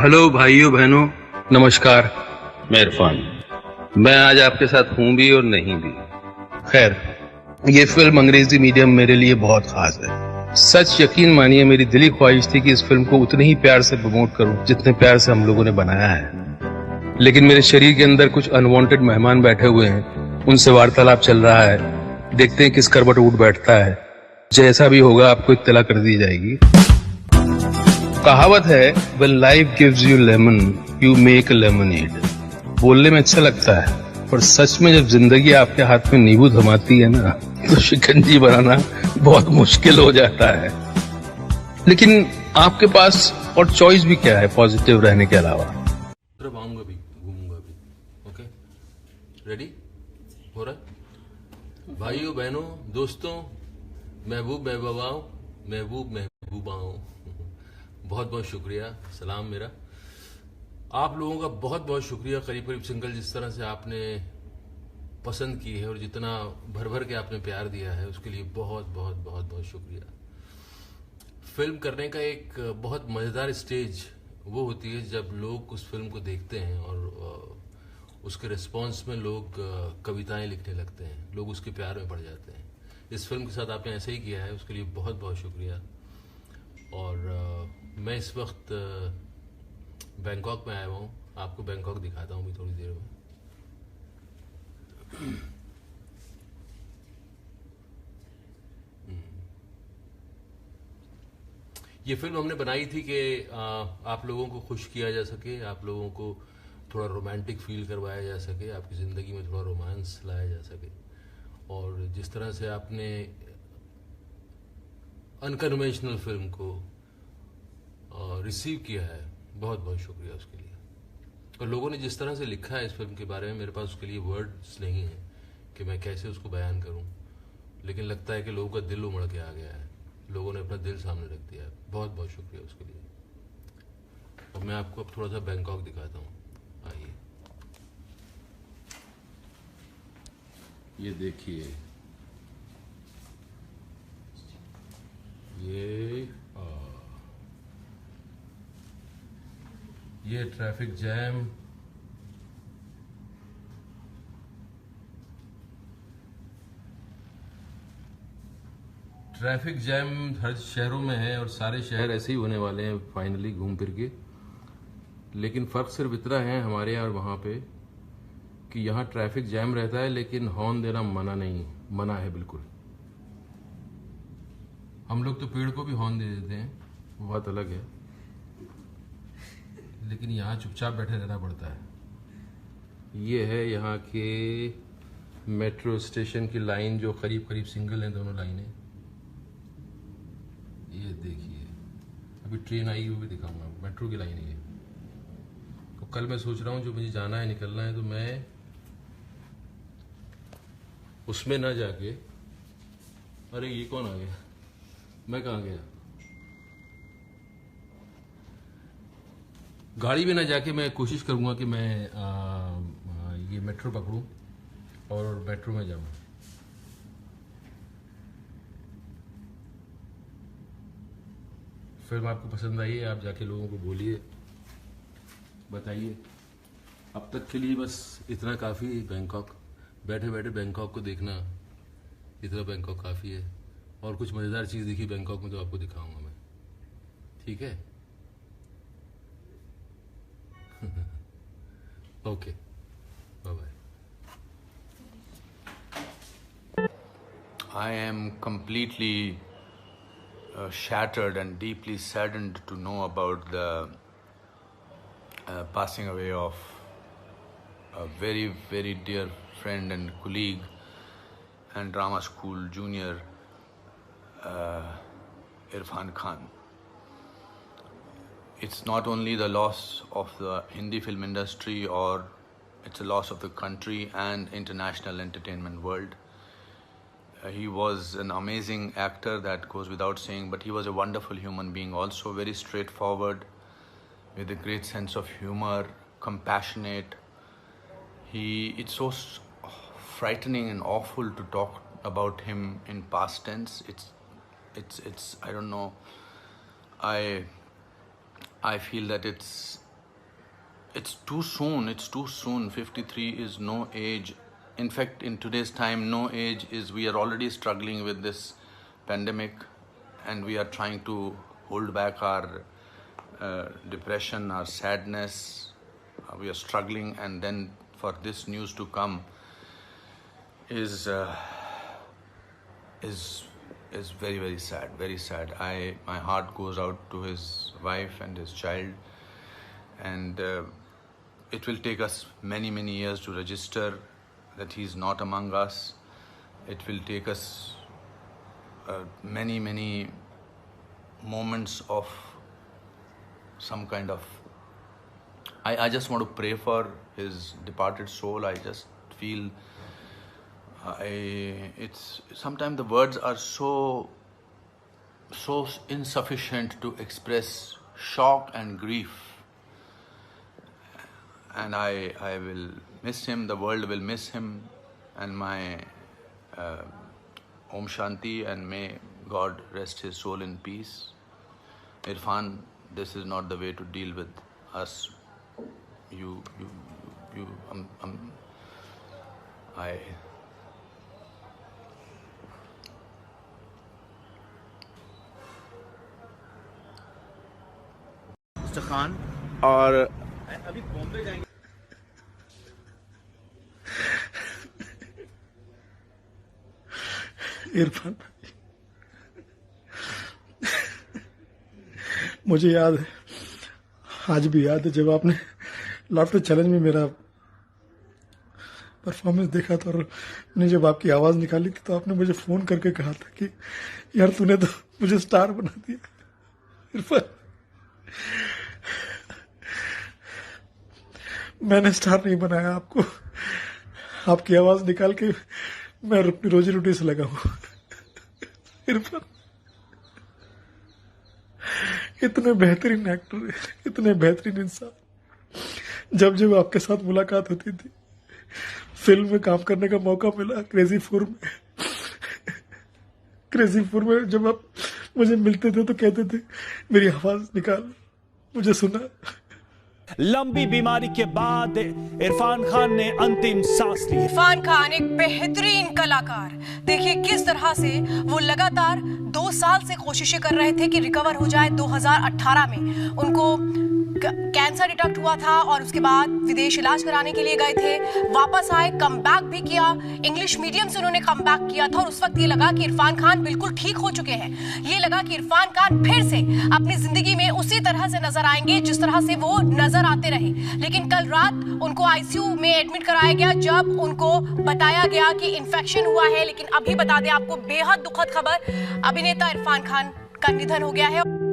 Hello भाइयों बहनों, नमस्कार। मैं इरफान। मैं आज आपके साथ हूं भी और नहीं भी। खैर, ये फिल्म अंग्रेजी मीडियम मेरे लिए बहुत खास है। सच यकीन मानिए, मेरी दिली ख्वाहिश थी कि इस फिल्म को उतने ही प्यार से प्रमोट करूं जितने प्यार से हम लोगों ने बनाया है। लेकिन मेरे शरीर के अंदर कुछ अनवांटेड मेहमान बैठे हुए हैं, उनसे वार्तालाप चल रहा है। देखते हैं किस करवट उठ बैठता है। जैसा भी होगा आपको इत्तला कर दी जाएगी। कहावत है, when life gives you lemon, you make a lemonade। बोलने में अच्छा लगता है, पर सच में जब जिंदगी आपके हाथ में नींबू थमाती है ना, तो शिकंजी बनाना बहुत मुश्किल हो जाता है। लेकिन आपके पास और चॉइस भी क्या है पॉजिटिव रहने के अलावा? आऊंगा भी, घूमूंगा भी। ओके, रेडी हो रहा है? भाइयों बहनों दोस्तों, महबूब महबूबाओं, महबूब महबूबाओं, बहुत बहुत शुक्रिया। सलाम मेरा आप लोगों का बहुत बहुत शुक्रिया। करीब करीब सिंगल जिस तरह से आपने पसंद की है और जितना भर भर के आपने प्यार दिया है, उसके लिए बहुत बहुत बहुत बहुत शुक्रिया। फिल्म करने का एक बहुत मज़ेदार स्टेज वो होती है जब लोग उस फिल्म को देखते हैं और उसके रिस्पॉन्स में लोग कविताएं लिखने लगते हैं, लोग उसके प्यार में पड़ जाते हैं। इस फिल्म के साथ आपने ऐसे ही किया है, उसके लिए बहुत बहुत शुक्रिया। और मैं इस वक्त बैंकॉक में आया हुआ हूँ। आपको बैंकॉक दिखाता हूँ भी थोड़ी देर में। ये फिल्म हमने बनाई थी कि आप लोगों को खुश किया जा सके, आप लोगों को थोड़ा रोमांटिक फील करवाया जा सके, आपकी ज़िंदगी में थोड़ा रोमांस लाया जा सके। और जिस तरह से आपने अनकन्वेंशनल फिल्म को रिसीव किया है, बहुत बहुत शुक्रिया उसके लिए। और लोगों ने जिस तरह से लिखा है इस फिल्म के बारे में, मेरे पास उसके लिए वर्ड्स नहीं है कि मैं कैसे उसको बयान करूं। लेकिन लगता है कि लोगों का दिल उमड़ के आ गया है, लोगों ने अपना दिल सामने रख दिया है। बहुत बहुत शुक्रिया उसके लिए। और मैं आपको अब थोड़ा सा बैंकॉक दिखाता हूँ। आइए, ये देखिए, ये ट्रैफिक जैम, ट्रैफिक जैम हर शहरों में है और सारे शहर ऐसे ही होने वाले हैं फाइनली घूम फिर के। लेकिन फ़र्क सिर्फ इतना है हमारे यहाँ और वहाँ पे कि यहाँ ट्रैफिक जैम रहता है लेकिन हॉर्न देना मना नहीं, मना है बिल्कुल। हम लोग तो पेड़ को भी हॉर्न दे देते हैं, वो बात अलग है। लेकिन यहाँ चुपचाप बैठे रहना पड़ता है। ये है यहाँ के मेट्रो स्टेशन की लाइन, जो करीब करीब सिंगल हैं दोनों लाइनें। ये देखिए, अभी ट्रेन आई वो भी दिखाऊंगा, मेट्रो की लाइन है ये। तो कल मैं सोच रहा हूँ जो मुझे जाना है, निकलना है, तो मैं उसमें ना जाके, अरे ये कौन आ गया, मैं कहाँ गया, गाड़ी में ना जाके मैं कोशिश करूँगा कि मैं ये मेट्रो पकड़ूँ और मेट्रो में जाऊँ। फिल्म आपको पसंद आई है? आप जाके लोगों को बोलिए, बताइए। अब तक के लिए बस इतना काफ़ी है। बैंकॉक बैठे बैठे बैंकॉक को देखना, इतना बैंकॉक काफ़ी है। और कुछ मज़ेदार चीज़ दिखी बैंकॉक में तो आपको दिखाऊंगा मैं, ठीक है? Okay, bye bye. I am completely shattered and deeply saddened to know about the passing away of a very, very dear friend and colleague and drama school junior, Irfan Khan. It's not only the loss of the Hindi film industry, or it's a loss of the country and international entertainment world. He was an amazing actor, that goes without saying, but he was a wonderful human being also, very straightforward, with a great sense of humor, compassionate. It's so frightening and awful to talk about him in past tense. It's I don't know. I feel that it's it's too soon. It's too soon. 53 is no age. In fact, in today's time, no age is. We are already struggling with this pandemic, and we are trying to hold back our depression, our sadness. We are struggling, and then for this news to come is very, very sad. Very sad. My heart goes out to his wife and his child, and it will take us many, many years to register that he's not among us. It will take us many, many moments of some kind of. I just want to pray for his departed soul. I just feel it's sometimes the words are so insufficient to express shock and grief. And I will miss him. The world will miss him. And my Om Shanti, and may God rest his soul in peace. Irfan, this is not the way to deal with us. Mister Khan और अभी बॉम्बे जाएंगे। इरफान, मुझे याद है, आज भी याद है, जब आपने लाफ्टर चैलेंज में मेरा परफॉर्मेंस देखा था और मैंने जब आपकी आवाज़ निकाली थी तो आपने मुझे फ़ोन करके कहा था कि यार तूने तो मुझे स्टार बना दिया। इरफान, मैंने स्टार नहीं बनाया आपको, आपकी आवाज़ निकाल के मैं अपनी रोजी रोटी से लगा हूँ। इरफान, इतने बेहतरीन एक्टर, इतने बेहतरीन इंसान, जब जब आपके साथ मुलाकात होती थी, फिल्म में काम करने का मौका मिला, क्रेजी फोर में जब आप मुझे मिलते थे तो कहते थे मेरी आवाज निकाल, मुझे सुना। लंबी बीमारी के बाद इरफान खान ने अंतिम सांस ली। इरफान खान एक बेहतरीन कलाकार, देखिए किस तरह से वो लगातार 2 साल से कोशिशें कर रहे थे कि रिकवर हो जाए। 2018 में उनको कैंसर डिटेक्ट हुआ था और उसके बाद विदेश इलाज कराने के लिए गए थे, वापस आए, कम बैक भी किया, इंग्लिश मीडियम से उन्होंने कम बैक किया था और उस वक्त ये लगा कि इरफान खान बिल्कुल ठीक हो चुके हैं। ये लगा कि इरफान खान फिर से अपनी जिंदगी में उसी तरह से नजर आएंगे जिस तरह से वो नजर आते रहे। लेकिन कल रात उनको आईसीयू में एडमिट कराया गया जब उनको बताया गया कि इंफेक्शन हुआ है। लेकिन अभी बता दें आपको बेहद दुखद खबर, अभिनेता इरफान खान का निधन हो गया है।